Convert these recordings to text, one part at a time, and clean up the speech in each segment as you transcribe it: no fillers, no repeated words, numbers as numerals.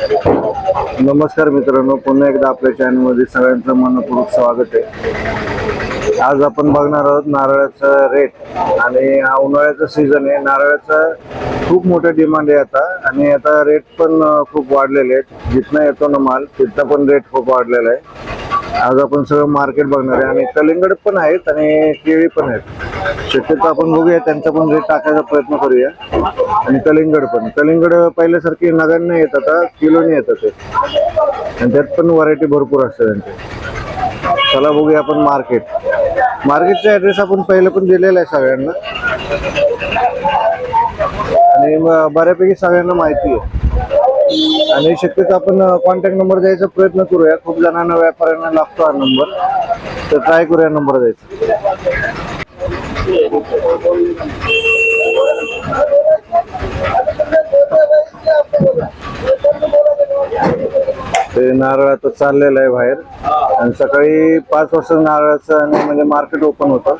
नमस्कार मित्रांनो, पुन्हा एकदा आपल्या चॅनलमध्ये सगळ्यांचं मनपूर्वक स्वागत आहे। आज आपण बघणार आहोत नारळाचा रेट। आणि हा उन्हाळ्याचा सीझन आहे, नारळाचा खूप मोठा डिमांड आहे आता। आणि आता रेट पण खूप वाढलेले आहेत, जिथनं येतो ना माल तिथं पण रेट खूप वाढलेला आहे। आज आपण सगळं मार्केट बघणार आहे आणि कलिंगड पण आहेत आणि केळी पण आहेत। शक्यतो आपण बघूया, त्यांचा पण रेट टाकायचा प्रयत्न करूया। आणि कलिंगड पहिल्यासारखी नगांना येत, आता किलोने येतात ते, आणि त्यात पण व्हरायटी भरपूर असते त्यांची। चला बघूया आपण मार्केटचा ॲड्रेस आपण पहिलं पण दिलेला आहे सगळ्यांना, आणि बऱ्यापैकी सगळ्यांना माहिती आहे। आणि शक्यतो आपण कॉन्टॅक्ट नंबर द्यायचा प्रयत्न करूया। खूप जणांना व्यापाऱ्यांना लागतो हा नंबर, तर ट्राय करूया नंबर द्यायचा। ते नारळ आता चाललेलं आहे बाहेर, आणि सकाळी 5 वाजता नारळाचं आणि म्हणजे मार्केट ओपन होतं।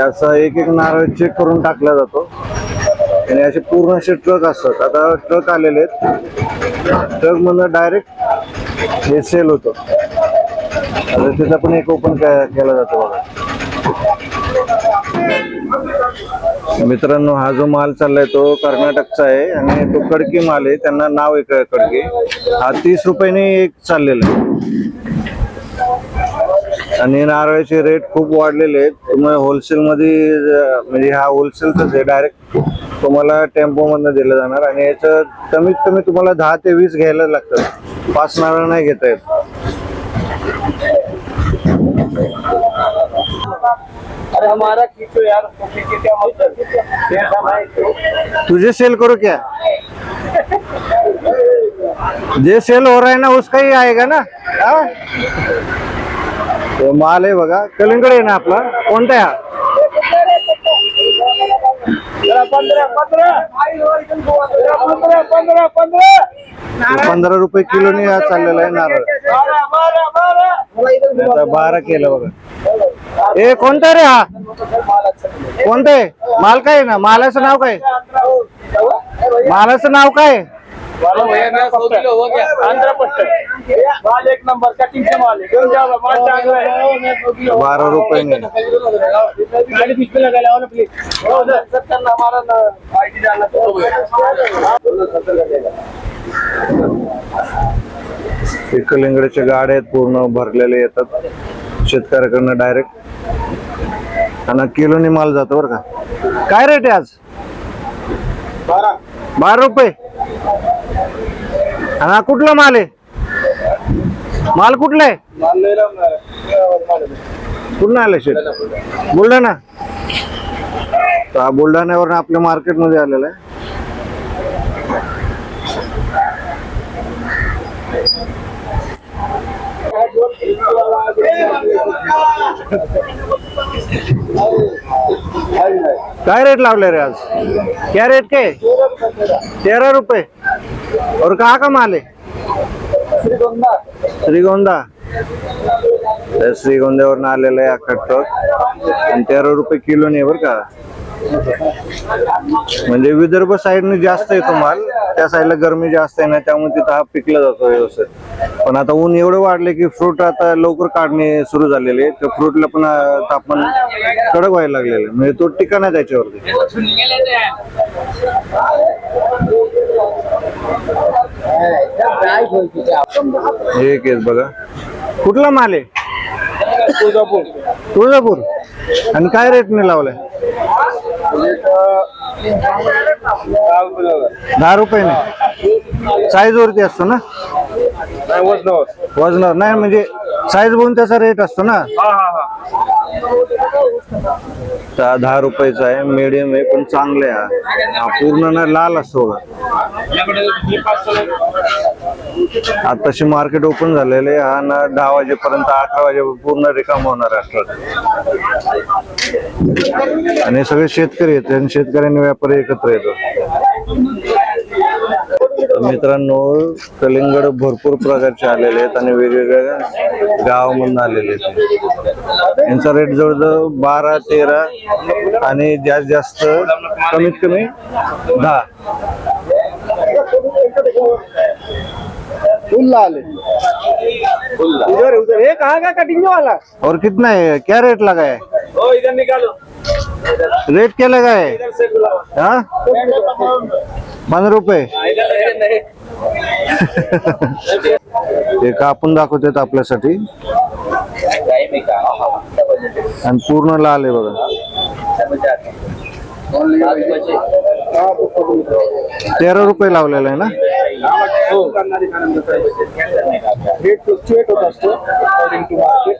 असं एक एक नारळ चेक करून टाकला जातो, आणि असे पूर्ण असे ट्रक असतात। आता ट्रक आलेले आहेत, ट्रक मधून डायरेक्ट हे सेल होतं। आता तिथं पण एक ओपन केला जातो बघा मित्रांनो। हा जो माल चाललाय तो कर्नाटकचा आहे, आणि तो कडकी माल आहे, त्यांना नाव आहे कडकी। हा 30 रुपयाने एक चाललेला आहे। आणि नारळाचे रेट खूप वाढलेले आहेत। तुम्हाला होलसेल मध्ये म्हणजे हा होलसेलचाच आहे, डायरेक्ट तुम्हाला टेम्पो मधनं दिलं जाणार। आणि याचं कमीत कमी तुम्हाला 10 ते 20 घ्यायला लागतं, 5 नारळ नाही घेता येत। अरे हमारा खींचो यार, तुझे सेल करो क्या? जे सेल हो रहा है ना उसका ही आएगा ना। तो माल आहे बघा, कलिंगड आहे ना आपला, कोणता आहे हा? 15 रुपये किलोने हा चाललेला आहे नारळ। आता 12 केलं बघा। ए कोणता रे हा? कोणता आहे माल? काय ना मालाचं नाव काय? मालाचं नाव काय? 12 रुपये। कलिंगडच्या गाड्या पूर्ण भरलेले येतात शेतकऱ्याकडनं डायरेक्ट, आणि किलोनी माल जातो बरं का। काय रेट आहे आज? 12 रुपये। आणि हा कुठला माल आहे? माल कुठला आहे? कुठं आलं शेत? बुलढाणा। बुलढाण्यावर आपल्या मार्केट मध्ये आलेला आहे। काय रेट लावले रे आज? क्या रेट के? 13 रुपये। और कहाँ का माल है? श्रीगोंदा। श्रीगोंद्यावरून आलेला आहे अख्खा ट्रक, आणि 13 रुपये किलो ने बरं का। म्हणजे विदर्भ साईडने जास्त येतो माल, त्या साईडला गरमी जास्त आहे ना, त्यामुळे तिथं हा पिकला जातो व्यवस्थित। पण आता ऊन एवढं वाढले की फ्रूट आता लवकर काढणे सुरू झालेले, तर फ्रूटला पण तापमान कडक व्हायला लागलेलं, म्हणजे तो टिका नाही त्याच्यावरती। हे केस बघा, कुठला माल आहे? तुळजापूर। आणि काय रेटने लावलाय? 10 रुपयाने। साईज वरती असतो ना? वजनावर नाही, म्हणजे साईज बघून त्याचा रेट असतो ना। 10 रुपयाचा आहे, मीडियम आहे, पण चांगले आहे। हा पूर्ण ना लाल असतो बघा। आताशी मार्केट ओपन झालेले, हा ना 10 वाजेपर्यंत 11 वाजेपर्यंत पूर्ण रिकाम होणार आहे। आणि सगळे शेतकरी आहेत, आणि शेतकऱ्यांनी व्यापारी एकत्र येतो। मित्रांनो, कलिंगड भरपूर प्रकारचे आलेले आहेत, आणि वेगवेगळ्या गावामधून आलेले आहेत। यांचा रेट जवळजवळ 12, 13 आणि जास्त कमीत कमी 10। फुल लाल है। उधर उधर ये कहाँ का कटिंग वाला? और कितना है, क्या रेट लगा है? ओ इधर निकालो, रेट क्या लगा है? इधर से बुलाओ। हाँ, 15 रुपये. इधर नहीं। ते कापून दाखवतात आपल्यासाठी आणि पूर्ण लाल आहे बघा. 13 रुपये लावलेला आहे ना. रेट फ्लक्च्युएट होत असतो अकॉर्डिंग टू मार्केट.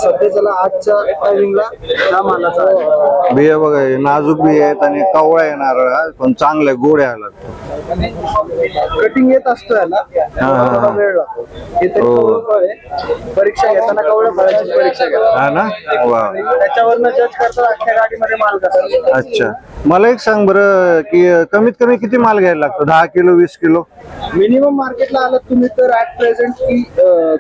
सध्याला आजच्या टायमिंगला त्या मालाचा बिया बघा, हे नाजूक बी आहेत आणि कवळा आहे नारळ हा, पण चांगला आहे, गोड आहे ह्याला. कटिंग येत असतो याला, थोडा वेळ लागतो. हे तरी कवळं फळ आहे. परीक्षा घेताना कवळ्या फळाची परीक्षा घ्या, हा ना. वा, त्याच्यावरनं जज करतात अख्ख्या गाडीमध्ये माल कसा. अच्छा. मला एक सांग बरं की कमीत कमी किती माल घ्यायला लागतो? 10 किलो 20 किलो? मिनिमम मार्केटला आलात तुम्ही तर ऍट प्रेझेंट की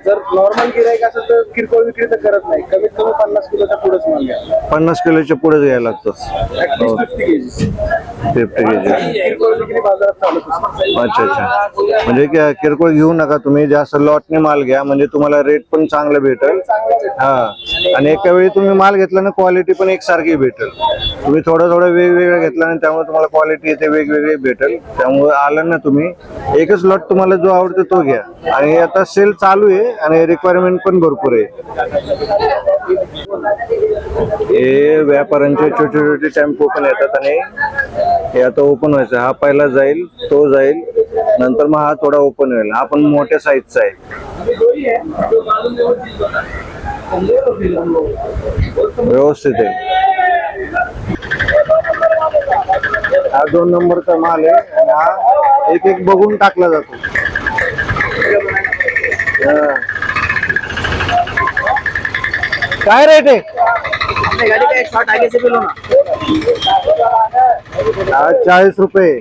जर नॉर्मल गिराईक असेल तर किरकोळ विक्री तर करत नाही. कमीत कमी 50 किलोचा पुढेच माल घ्या. 50 किलोच्या पुढे घ्यायला लागतो. At least 50 KG 50 KG. किरकोळ विक्री बाजारात चालत असते. अच्छा अच्छा. म्हणजे किरकोळ घेऊ नका तुम्ही, जास्त लॉटने माल घ्या, म्हणजे तुम्हाला रेट पण चांगलं भेटेल. हा, आणि एका वेळी तुम्ही माल घेतला ना, क्वालिटी पण एकसारखी भेटेल. तुम्ही थोडं थोडं वेगवेगळं घेतला ना, त्यामुळे तुम्हाला क्वालिटी इथे वेगवेगळी भेटेल. त्यामुळे आलं ना तुम्ही, एकच लॉट तुम्हाला जो आवडतो तो घ्या. आणि आता सेल चालू आहे आणि रिक्वायरमेंट पण भरपूर आहे. हे व्यापाऱ्यांचे छोटे छोटे टेम्पो पण येतात आणि हे आता ओपन व्हायचं. हा पहिला जाईल, तो जाईल, नंतर मग हा थोडा ओपन होईल. हा पण मोठ्या साईजचा आहे. व्यवस्थित आहे. हा 2 नंबरचा माल आहे आणि हा एक एक बघून टाकला जातो. हा. काय रेट आहे? गाड़ी का एक शॉट आगे से भी लो ना. हा 40 रुपये.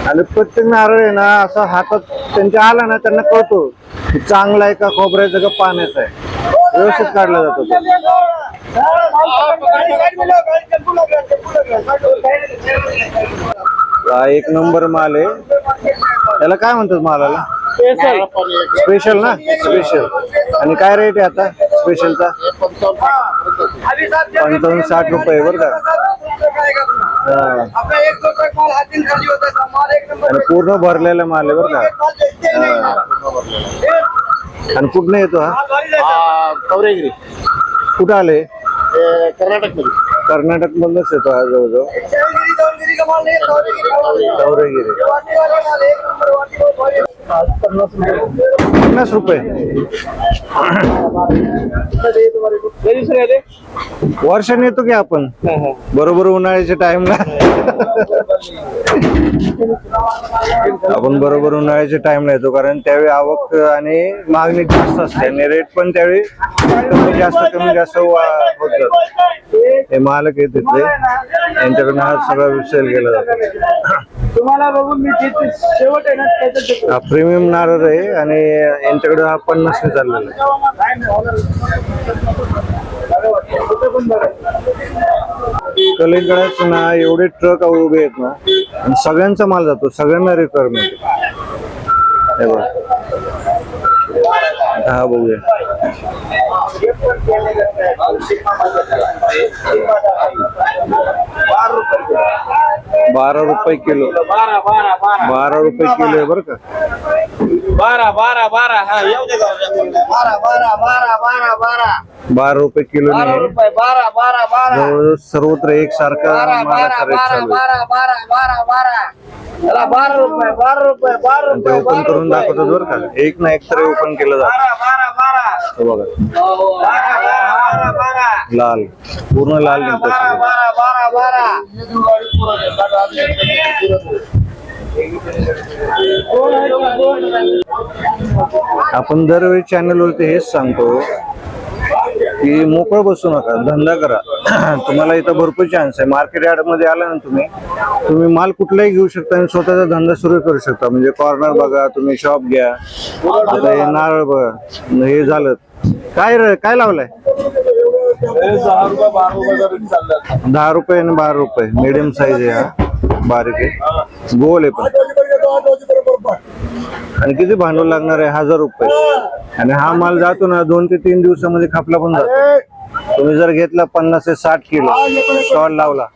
आणि प्रत्येक नारळ आहे ना, असं हातात त्यांच्या आला ना, त्यांना कळतो की चांगला आहे का खोबऱ्याचा का पाण्याचा आहे. व्यवस्थित काढला जातो तो. हा 1 नंबर माल आहे. त्याला काय म्हणतात मालाला? स्पेशल ना, स्पेशल. आणि काय रेट आहे आता स्पेशलचा? 55-60 रुपये बरं का. हा. आणि पूर्ण भरलेला माल आहे बरं का. हा. आणि कुठनं येतो हा? कवरेगिरी कुठं आले? कर्नाटक मध्ये. कर्नाटक मधूनच येतो हा जवळजवळ. चौरेगिरी. 50 रुपये. वर्षाने येतो की आपण बरोबर उन्हाळ्याच्या टाइमला. आपण बरोबर उन्हाळ्याच्या टाइमला येतो, कारण त्यावेळी आवक आणि मागणी जास्त असते आणि रेट पण त्यावेळी कमी जास्त होत जातो. हे मालक आहेत तिथले, यांच्याकडनं हा सगळा सेल केला जातो. तुम्हाला बघून मी शेवट आहे ना त्याच्यात हा प्रीमियम नारळ आहे आणि यांच्याकडे हा 50 ने चाललेला आहे. कलिंगडाच ना एवढे ट्रक उभे आहेत ना, आणि सगळ्यांचा माल जातो, सगळ्यांना रिक्वायरमेंट. हा बघूया. 12 रुपये किलो. 12 रुपये किलो आहे बरं का. 12 रुपये किलो नाही. जवळजवळ सर्वत्र एकसारखा मालाचा रेट चालू आहे. आणि ते ओपन करून दाखवतात बरं का. एक ना एक तरी ओपन केलं जातं. बघा लाल, पूर्ण लाल निघतं सगळं. आपण दरवेळी चॅनलवरती हेच सांगतो की मोकळं बसू नका, धंदा करा. तुम्हाला इथं भरपूर चान्स आहे. मार्केट यार्ड मध्ये आला ना तुम्ही माल कुठलाही घेऊ शकता आणि स्वतःचा धंदा सुरू करू शकता. म्हणजे कॉर्नर बघा, तुम्ही शॉप घ्या. आता हे नारळ बघा, हे झालं. काय लावलंय? 10 रुपये आणि 12 रुपये मीडियम साईज आहे हा. बारीक आहे, गोल आहे पण. आणि किती भांडवल लागणार आहे? 1000 रुपये. आणि हा माल जातो ना 2 ते 3 दिवसामध्ये खापला पण जातो. तुम्ही जर घेतला 50 ते 60 किलो स्टॉल लावला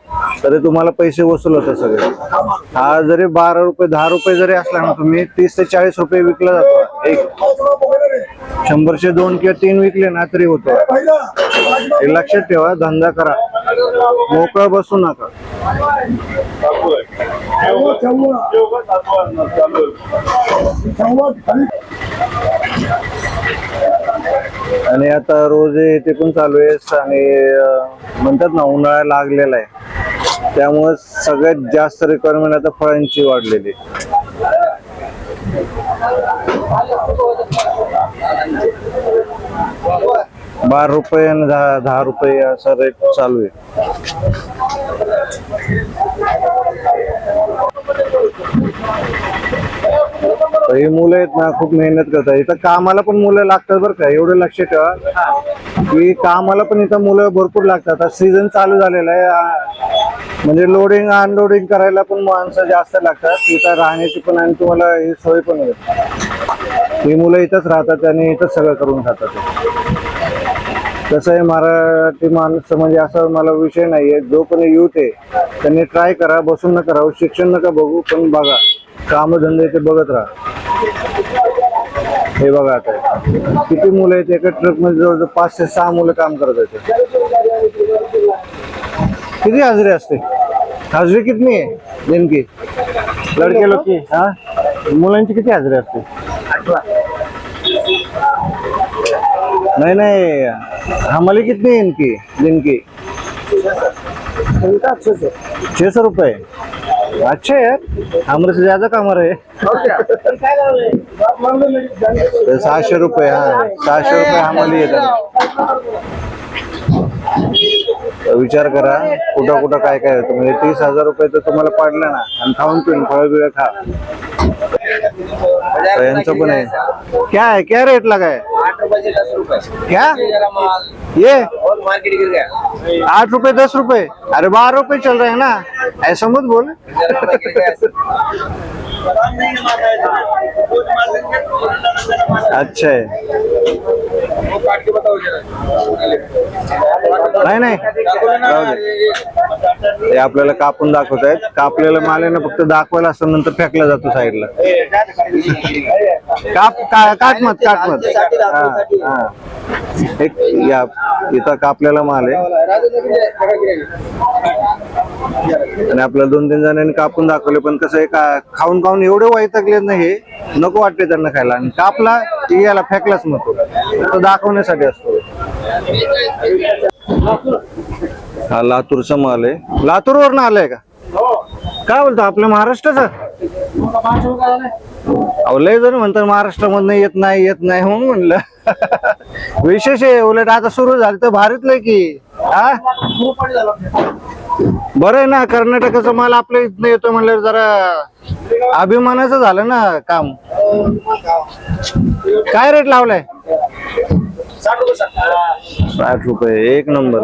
तरी तुम्हाला पैसे वसूल होतात सगळे. हा जरी 12 रुपये 10 रुपये जरी असला ना, तुम्ही 30 ते 40 रुपये विकला जातो. एक 100चे 2 किंवा 3 विकले ना तरी होतो. हे लक्षात ठेवा, धंदा करा, मोकळं बसू नका. आणि आता रोजे ते पण चालू आहे. आणि म्हणतात ना उन्हाळा लागलेला आहे, त्यामुळे सगळ्यात जास्त रिक्वायरमेंट आता फळांची वाढलेली. 12 रुपये आणि 10 रुपये असा रेट चालू आहे. ही मुलं आहेत ना, खूप मेहनत करतात. इथं कामाला पण मुलं लागतात बरं का, एवढं लक्ष ठेवा की कामाला पण इथं मुलं भरपूर लागतात. आता सीझन चालू झालेला आहे, म्हणजे लोडिंग अनलोडिंग करायला पण माणसं जास्त लागतात. इथं राहण्याची पण आणि तुम्हाला ही सोय पण होईल. ही मुलं इथंच राहतात आणि इथंच सगळं करून खातात. कसं आहे, मराठी माणसं म्हणजे असं मला विषय नाहीये. जो कोणी युथ आहे त्यांनी ट्राय करा, बसून नका राहू, शिक्षण नका बघू, पण बघा कामधंदे ते बघत राहा. हे बघा आता किती मुलं आहेत एका ट्रक मध्ये, जवळजवळ 5 ते 6 मुलं काम करत आहेत. किती हाजरी असते? हाजरी किती आहे नेमकी लडके लोक की? हा, मुलांची किती हाजरी असते? 18. नहीं नहीं, हमारी कितनी है इनकी दिन की? 600 रुपए. अच्छे यार, हमारे से ज्यादा कमा रहे हैं. 600 रुपये. हाँ, 600 रुपये हमारी येतात. विचार करा कुठं कुठं काय काय होतं. म्हणजे 30,000 रुपये तर तुम्हाला पडलं ना, आणि खाऊन पिऊन फळ बिळ खा. यांचं पण आहे. क्या है, क्या रेट लगा है? 8 रुपए से 10 रुपए क्या ये? और मार्केट गिर गया. 8 रुपए 10 रुपए? अरे 12 रुपए चल रहे हैं ना, ऐसा मत बोल. गिर गया. अच्छा आहे. वो काट के बताओ जरा. नाही नाही, राहू दे. ते आपल्याला कापून दाखवत आहेत. कापलेला माल आहे ना, फक्त दाखवायला असतं, नंतर फेकला जातो साईडला. काट मत. हा, हा. एक या इथं कापलेला माल आहे आणि आपल्याला 2-3 जणांनी कापून दाखवले. पण कसं आहे, खाऊन खाऊन एवढे वैतागले ना, हे नको वाटते त्यांना खायला. आणि कापला की याला फेकलाच नको, तो दाखवण्यासाठी असतो. हा लातूरचा माल आहे. लातूर वरून आलाय का? काय बोलतो, आपल्या महाराष्ट्राचा? अहो लय जण म्हणतात महाराष्ट्रामधनं येत नाही म्हणून म्हणलं. विशेष आहे, उलट आता सुरू झालं तर भारीतलंय की. हा, बरं आहे ना, कर्नाटकाचा माल आपल्या इथनं येतो म्हणल्यावर जरा अभिमानाचं झालं ना काम. काय रेट लावलाय? 60 रुपये. एक नंबर.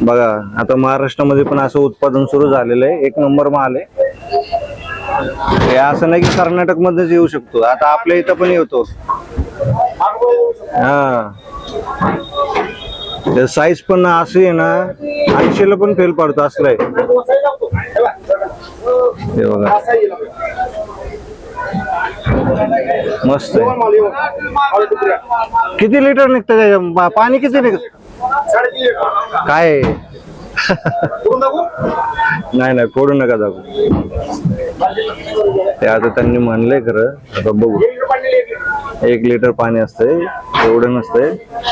बघा आता महाराष्ट्रामध्ये पण असं उत्पादन सुरू झालेलं आहे. एक नंबर माल आहे. हे असं नाही की कर्नाटक मध्येच येऊ शकतो, आता आपल्या इथं पण येतो. हा, साईज पण अशी आहे ना, 80ला पण फेल पडतो असलं आहे. हे बघा मस्त आहे. किती लिटर निघतं पाणी? किती निघत? काय नाही फोडू नका जाऊ. ते आता त्यांनी म्हणलंय खरं, आता बघू. 1 लिटर पाणी असतंय, एवढं नसतंय.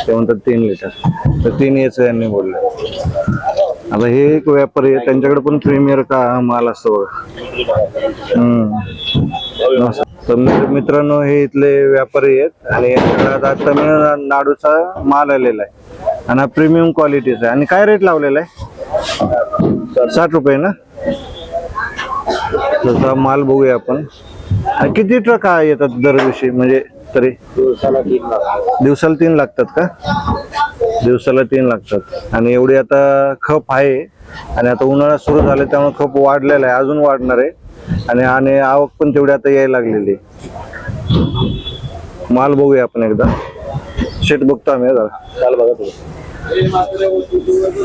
ते म्हणतात 3 लिटर, तर 3 याचं यांनी बोललं. आता हे एक व्यापारी आहे, त्यांच्याकडे पण प्रीमियर का माल असतो बघा. तर मित्रांनो, हे इथले व्यापारी आहेत आणि यांच्याकडे आता तमिळनाडूचा माल आलेला आहे आणि प्रीमियम क्वालिटीचा आहे. आणि काय रेट लावलेला आहे? 60 रुपये ना. तसा माल बघूया आपण. किती ट्रक येतात दरवर्षी? म्हणजे तरी दिवसाला 3 लाख. दिवसाला 3 लागतात का? दिवसाला 3 लागतात. आणि एवढी आता खप आहे आणि आता उन्हाळा सुरू झाला त्यामुळे खप वाढलेला आहे, अजून वाढणार आहे आणि आवक पण तेवढी आता यायला लागलेली आहे. माल बघूया आपण एकदा. शेट बघतो आम्ही जरा. चाल बघा तुम्ही.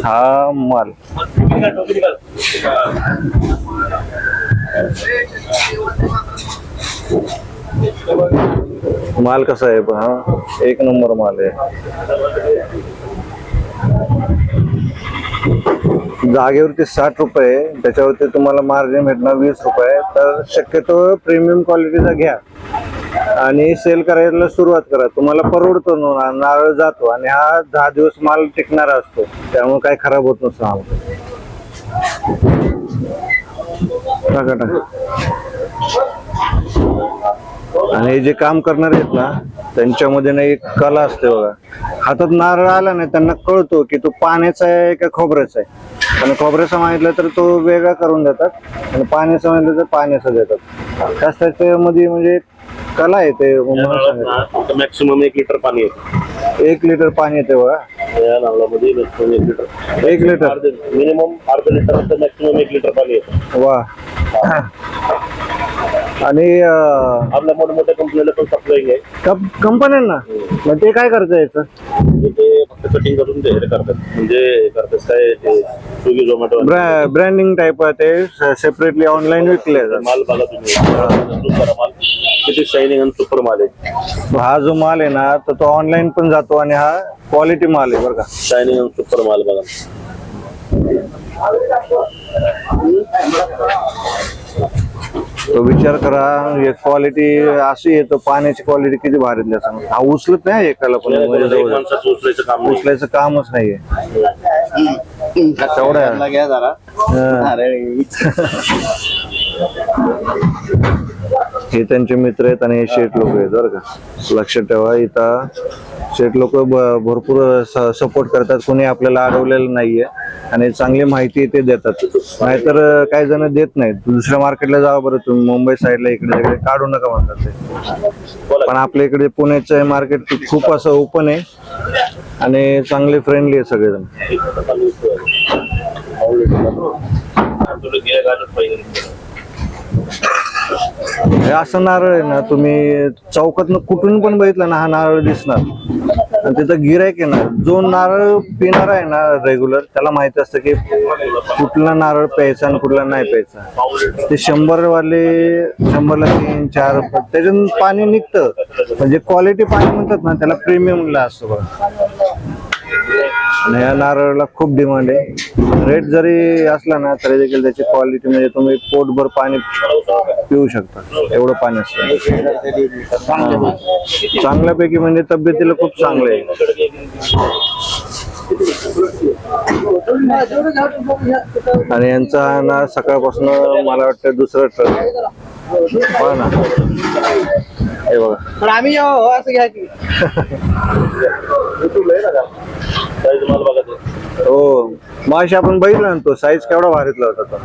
हा माल माल कसा आहे हा? एक नंबर माल आहे. जागेवरती 60 रुपये, त्याच्यावरती तुम्हाला मार्जिन भेटणार 20 रुपये. तर शक्यतो प्रीमियम क्वालिटीचा घ्या आणि सेल करायला सुरुवात करा. तुम्हाला परवडतो नारळ जातो आणि हा 10 दिवस माल टिकणारा असतो, त्यामुळे काही खराब होत नसतो. टाका टाका. आणि हे जे काम करणारे आहेत ना, त्यांच्यामध्ये ना एक कला असते बघा. हातात नारळ आला ना, त्यांना कळतो की तो पाण्याचा आहे का खोबऱ्याचा आहे. आणि खोबऱ्याचा मागितलं तर तो वेगळा करून देतात आणि पाण्याचा मागितलं तर पाण्याचा देतात. त्याच्यामध्ये म्हणजे कला आहे ते. मॅक्सिमम 1 लिटर पाणी येतं. 1 लिटर पाणी येते बघा. या नारळामध्ये मॅक्सिमम 1 लिटर. 1 लिटर मिनिमम अर्धा लिटर तर मॅक्सिमम 1 लिटर पाणी येतं. वा. आणि आपल्या मोठ्या कंपनीला पण सप्लाय आहे. कंपन्यांना मग ते काय करता याचं? म्हणजे ते फक्त कटिंग करून ते हे करतात. म्हणजे हे करतात काय ते स्विगी झोमॅटो ब्रँडिंग टाईप आहे ते, सेपरेटली ऑनलाईन विकले जातात. माल बघा तुम्ही. माल किती शायनिंग आणि सुपर माल आहे. हा जो माल आहे ना, तर तो ऑनलाईन पण जातो आणि हा क्वालिटी माल आहे बरं का. शायनिंग आणि सुपर माल बघा. तो विचार करा, एक क्वालिटी अशी आहे, तो पाण्याची क्वालिटी किती भारी आहे त्याचं. हा उचलत नाही एकाला पण, म्हणजे एक माणसाचं उचलायचं काम नाही. उचलायचं कामच नाहीये. तेवढं घ्या जरा. हे त्यांचे मित्र आहेत आणि हे शेठ लोक आहेत बरं का. लक्षात ठेवा, इथं शेठ लोक भरपूर सपोर्ट करतात. कोणी आपल्याला अडवलेलं नाहीये आणि चांगली माहिती ते देतात. नाहीतर काही जण देत नाहीत. दुसऱ्या मार्केटला जावं बरं तुम्ही, मुंबई साईडला इकडे तिकडे काढू नका म्हणतात ते. पण आपल्या इकडे पुण्याचं मार्केट खूप असं ओपन आहे आणि चांगले फ्रेंडली आहे सगळेजण. हे असं नारळ आहे ना, तुम्ही चौकातनं कुठून पण बघितलं ना, हा नारळ दिसणार. आणि तिथं गिरायक आहे ना, जो नारळ पिणार आहे ना रेग्युलर, त्याला माहिती असतं की कुठला नारळ प्यायचा आणि कुठला नाही प्यायचा. ते 100 वाले 100ला 3, 4 त्याच्यातून पाणी निघतं. म्हणजे क्वालिटी पाणी म्हणतात ना, त्याला प्रीमियमला असतं बघा. आणि या नारळाला खूप डिमांड आहे. रेट जरी असला ना तरी देखील त्याची क्वालिटी म्हणजे तुम्ही पोटभर पाणी पिऊ शकता, एवढं पाणी असतं. चांगल्यापैकी म्हणजे तब्येतीला खूप चांगलं आहे. आणि यांचा ना सकाळपासून मला वाटतं दुसरं ट्रक बघा ना. हे बघा. पण आम्ही असं घ्या की. हो, माशी आपण बघितलं ना, तो साईज केवढा भारीतला होता तो.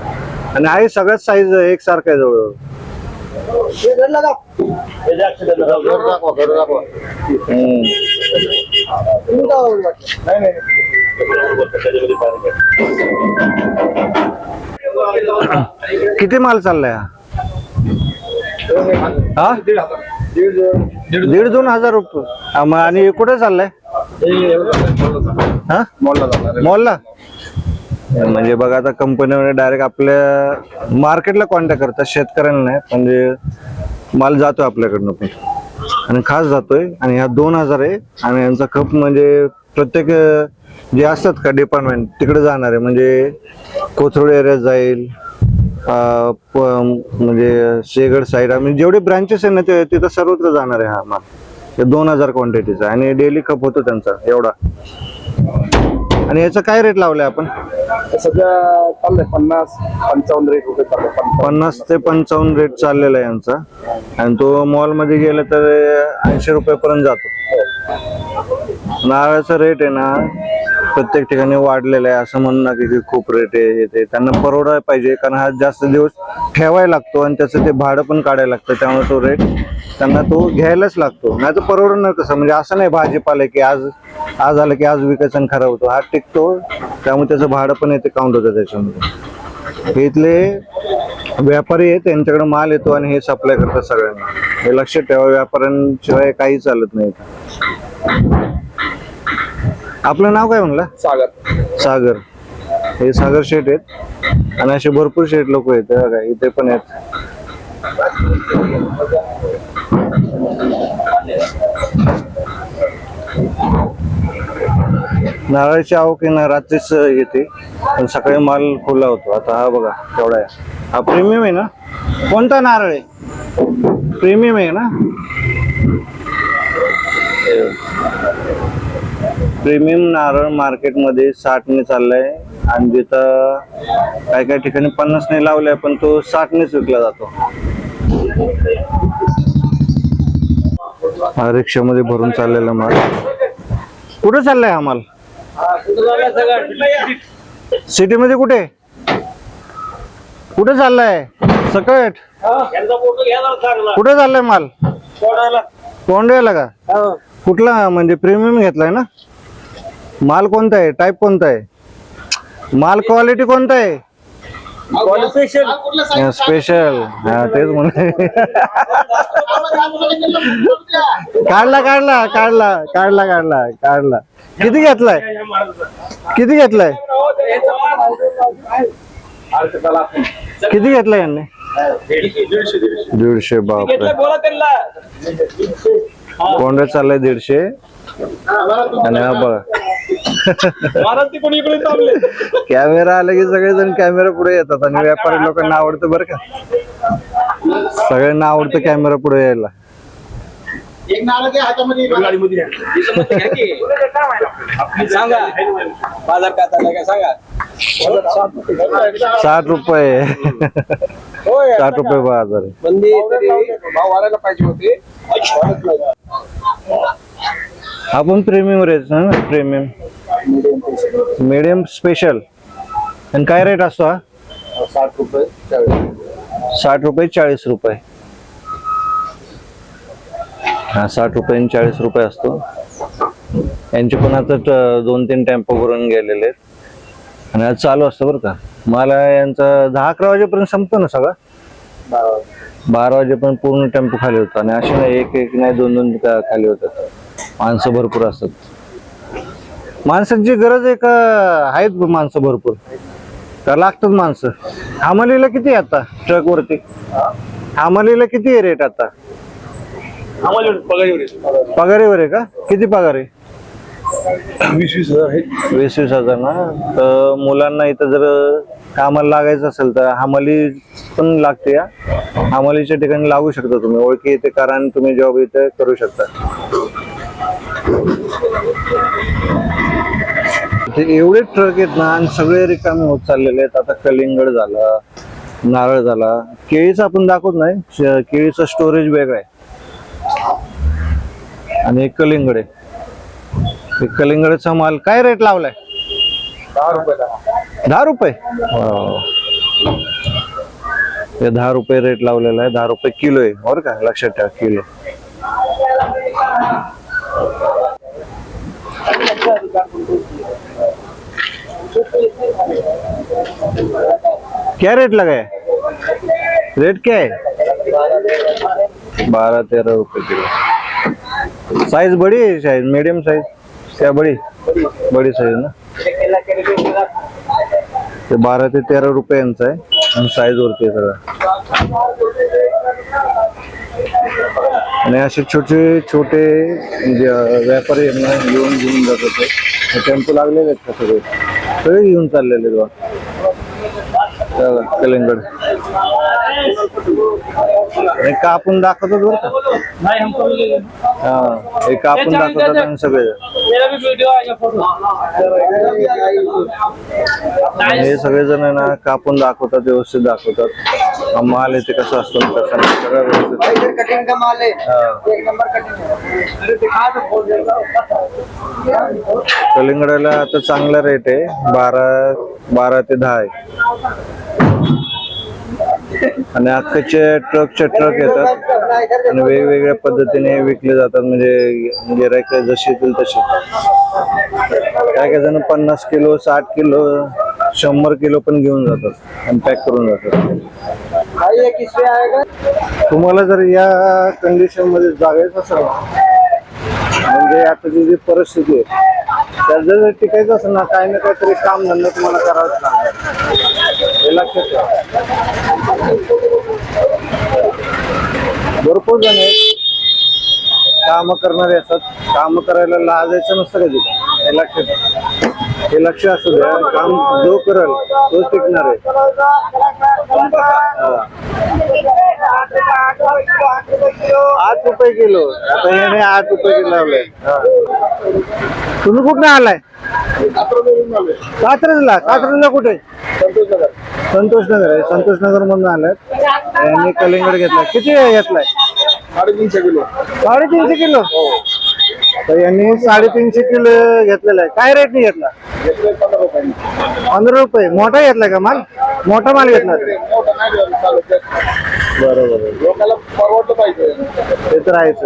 आणि आहे सगळ्यात साईज एकसारखा आहे जवळ. किती माल चाललाय हा? 1,500-2,000 रुपये. आणि कुठे चाललाय हा? मॉलला. म्हणजे बघा, आता कंपनीमध्ये डायरेक्ट आपल्या मार्केटला कॉन्टॅक्ट करतात, शेतकऱ्यांना नाही. म्हणजे माल जातोय आपल्याकडनं पण आणि खास जातोय. आणि ह्या 2,000 आहे आणि यांचा खप म्हणजे प्रत्येक जे असतात का डिपार्टमेंट तिकडे जाणार आहे. म्हणजे कोथरूड एरियात जाईल, म्हणजे शेगड साईड, म्हणजे जेवढे ब्रांचेस आहे ना ते तिथं सर्वत्र जाणार आहे हा माल. 2,000 क्वांटिटीचा आणि डेली खप होतो त्यांचा एवढा. आणि याचा काय रेट लावलाय आपण? सध्या चाललंय 50-55 रेट रुपये चालू. 50 ते 55 रेट चाललेला आहे यांचा. आणि तो मॉल मध्ये गेला तर 80 रुपये पर्यंत जातो. नारळाचा रेट आहे ना प्रत्येक ठिकाणी वाढलेलं आहे असं म्हणू नका की खूप रेट आहे हे ते. त्यांना परवडायला पाहिजे, कारण हा जास्त दिवस ठेवायला लागतो आणि त्याचं ते भाडं पण काढायला लागतं, त्यामुळे तो रेट त्यांना तो घ्यायलाच लागतो. नाही तर परवडणार कसं? म्हणजे असं नाही भाजीपाला की आज आलं की आज विकायचा आणि खराब होतो, हा टिकतो, त्यामुळे त्याचं भाडं पण येते, काउंट होतं त्याच्यामध्ये. हे इथले व्यापारी आहेत, त्यांच्याकडे माल येतो आणि हे सप्लाय करतात सगळ्यांना. हे लक्षात ठेवा, व्यापाऱ्यांशिवाय काही चालत नाही इथं. आपलं नाव काय म्हणलं? सागर. हे सागर शेठ आहेत आणि असे भरपूर शेठ लोक आहेत बघा, इथे पण आहेत. नारळाची आवक आहे ना रात्रीच येते, पण सकाळी माल खुला होतो. आता हा बघा केवढा आहे, हा प्रीमियम आहे ना? कोणता नारळ आहे? प्रीमियम आहे ना? प्रीमियम नारळ मार्केटमध्ये 60 चाललाय आणि जिथं काही ठिकाणी 50 लावलाय, पण तो 60 विकला जातो. हा रिक्षामध्ये भरून चाललेला माल. कुठे चाललाय हा माल? सिटी मध्ये कुठे कुठे चाललाय? सकट कुठे चाललाय माल? कोंड्याला का? कुठला म्हणजे प्रीमियम घेतलाय ना? माल कोणता आहे? टाईप कोणता आहे? माल क्वालिटी कोणता आहे? स्पेशल. हा तेच म्हणून. काढला. किती घेतलाय? किती घेतलाय यांनी? 150. बापरे. कोंडा चाललाय 150 आणि हा बघा कॅमेरा आला की सगळेजण कॅमेरा पुढे येतात आणि व्यापारी लोकांना आवडतं बरं का, सगळ्यांना आवडतं कॅमेरा पुढे यायला. एक नारळ घ्या हातामध्ये. सांगा बाजार काय चाललाय काय सांगा. 60 रुपये. 60 रुपये बाजार. भाव वाढायला पाहिजे होते. आपण प्रीमियम रेट ना, प्रीमियम मीडियम स्पेशल. आणि काय रेट असतो हा? 60 रुपये 60 रुपये 40 रुपये. हा 60 रुपये आणि 40 रुपये असतो. यांचे पण आता 2-3 टेम्पो भरून गेलेले आहेत आणि आज चालू असतं बरं का. मला यांचा 10-11 वाजेपर्यंत संपतो ना सगळं. 12 वाजेपर्यंत पूर्ण टेम्पो खाली होता. आणि असे नाही एक नाही 2 खाली होतात. माणसं भरपूर असतात. माणसांची गरज आहे का? आहेत माणसं भरपूर का? लागतात माणसं. हमालीला किती आहे आता ट्रक वरती? हमालीला किती आहे रेट आता? पगारीवर आहे का? किती पगार आहे? 20,000 आहे. 20,000 ना. तर मुलांना इथं जर कामाला लागायचं असेल तर हमाली पण लागते. हमालीच्या ठिकाणी लागू शकता तुम्ही, ओळखी येते कारण तुम्ही जॉब इथे करू शकता. एवढे ट्रक आहेत ना आणि सगळे रिकामे होत चाललेले आहेत. आता कलिंगड झाला, नारळ झाला, केळीचं आपण दाखवत नाही, केळीचं स्टोरेज वेगळं आहे. आणि एक कलिंगड आहे. कलिंगडचा माल काय रेट लावलाय? 10 रुपये. 10 रुपये. हे 10 रुपये रेट लावलेला आहे. 10 रुपये किलो आहे बरं का, लक्षात ठेवा किलो. क्या रेट लगा है? रेट क्या है? 12-13 रुपए किलो. साइज बड़ी है शायद, मीडियम साइज क्या? बड़ी साइज ना. ते 12 ते 13 रुपये यांचं आहे आणि साईज वरती आहे सगळं. आणि असे छोटे व्यापारी यांना घेऊन जात होते. टेम्पो लागलेले आहेत का सगळे घेऊन चाललेले बघा. कलिंगड हे कापून दाखवतात बरं का. हा हे कापून दाखवतात आणि सगळे हे सगळेजण ना कापून दाखवतात, व्यवस्थित दाखवतात. हा माल येते कसा असतो आणि कसा नाही, सगळं व्यवस्थित. कटिंग का माल है हा. एक नंबर कटिंग है अरे दिखा तो बोल कलिंगडाला आता चांगला रेट आहे, 12 ते 10 आहे. आणि अख्खेचे ट्रकचे ट्रक येतात आणि वेगवेगळ्या पद्धतीने विकले जातात, म्हणजे गिरायक जशी येतील तशी. काय काय जण 50 किलो 60 किलो 100 किलो पण घेऊन जातात आणि पॅक करून जातात. भाई ये किस पे आएगा तुम्हाला जर या कंडिशन मध्ये जागायचं असेल ना, म्हणजे आताची जी परिस्थिती आहे त्यात जर टिकायचं असेल ना, काही ना काहीतरी काम धंदा तुम्हाला करावंच लागणार, हे लक्षात ठेवा. भरपूर जण आहेत काम करणारे असतात, काम करायला लाजायचं नसतं कधी, हे लक्षात ठेवा. हे लक्ष असू द्या, काम जो करेल तो टिकणार आहे. हा. 8 रुपये किलो, आता याने 8 रुपये किलो लावलंय. हा. तुम्ही कुठं आलाय? कात्रजला. कात्रजला कुठे? संतोष नगर आहे. संतोष नगर मधून आलाय. यांनी कलिंगड घेतलाय. किती घेतलाय? 350 किलो 350 किलो. तर यांनी 350 किलो घेतलेला आहे. काय रेटने घेतला? 15 रुपये. मोठा घेतलाय का माल? मोठा माल घेतला. बरोबर. लोकांना परवडलं पाहिजे. ते तर आहेच.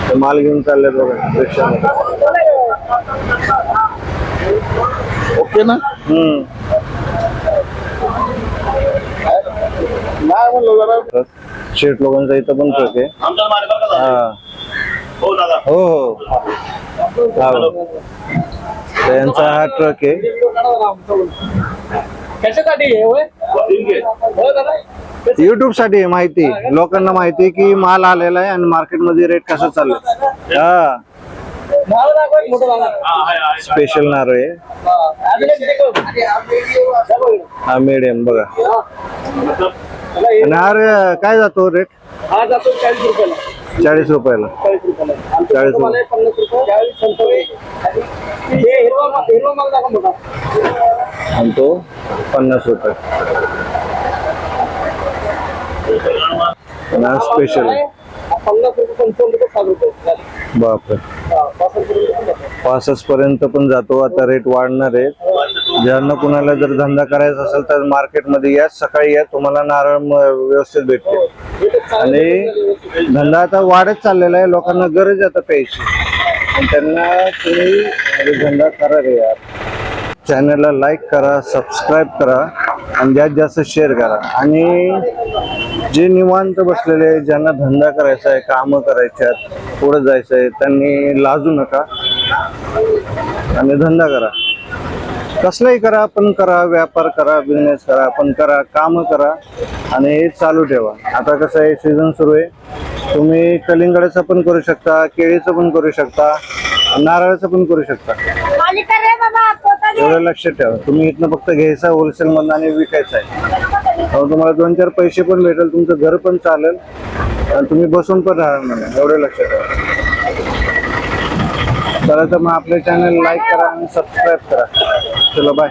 ते माल घेऊन चालले बघा रिक्षामध्ये. ओके ना नाही म्हणलं जरा शेट लोकांचा इथं पण ट्रक आहे. आमचा माल बरं का दादा? हा. हो दादा. हो हो. हा. तर यांचा हा ट्रक आहे. कशासाठी आहे होय? ठीक आहे. हो दादा युट्यूब साठी आहे माहिती, लोकांना माहिती आहे की माल आलेला आहे आणि मार्केटमध्ये रेट कसं चाललंय. हा. नाव दाखवा एक मोठं दादा. हा, आहे, आहे. स्पेशल नारळ आहे. हा मीडियम बघा. आणि हा काय जातो रेट? हा जातो 40 रुपयाला 40 रुपयाला. 40 रुपयाला 40 रुपये 50 रुपये 40 संतोष हे हिरवा माल दाखवा मोठा आणि तो 50 रुपये. आणि हा स्पेशल 50 रुपये 55 रुपये 60 रुपये बापरे. 65 पर्यंत पण जातो. आता रेट वाढणार आहेत. ज्यांना कुणाला जर धंदा करायचा असेल तर मार्केटमध्ये या, सकाळी या, तुम्हाला नारळ व्यवस्थित भेटते. आणि धंदा आता वाढत चाललेला आहे, लोकांना गरज आहे आता प्यायची, आणि त्यांना तुम्ही म्हणजे धंदा करा रे यार. चॅनलला लाईक करा, सबस्क्राईब करा आणि जास्तीत जास्त शेअर करा. आणि जे निवांत बसलेले, ज्यांना धंदा करायचा आहे, कामं करायचे आहेत, पुढे जायचं आहे, त्यांनी लाजू नका आणि धंदा करा. कसलाही करा, पण करा, व्यापार करा, बिझनेस करा, पण करा, कामं करा आणि हे चालू ठेवा. आता कसं आहे, सीझन सुरू आहे, तुम्ही कलिंगडाचं पण करू शकता, केळीचं पण करू शकता, नारळाचं पण करू शकता. एवढं लक्षात ठेवा. तुम्ही इथनं फक्त घ्यायचं होलसेल मधून आणि विकायचं आहे. तुम्हाला 2-4 पैसे पण भेटेल, तुमचं घर पण चालेल आणि तुम्ही बसून पण राहणार नाही. एवढं लक्षात ठेवा. चला तर मग आपले चॅनल लाईक करा आणि सबस्क्राईब करा. चलो बाय.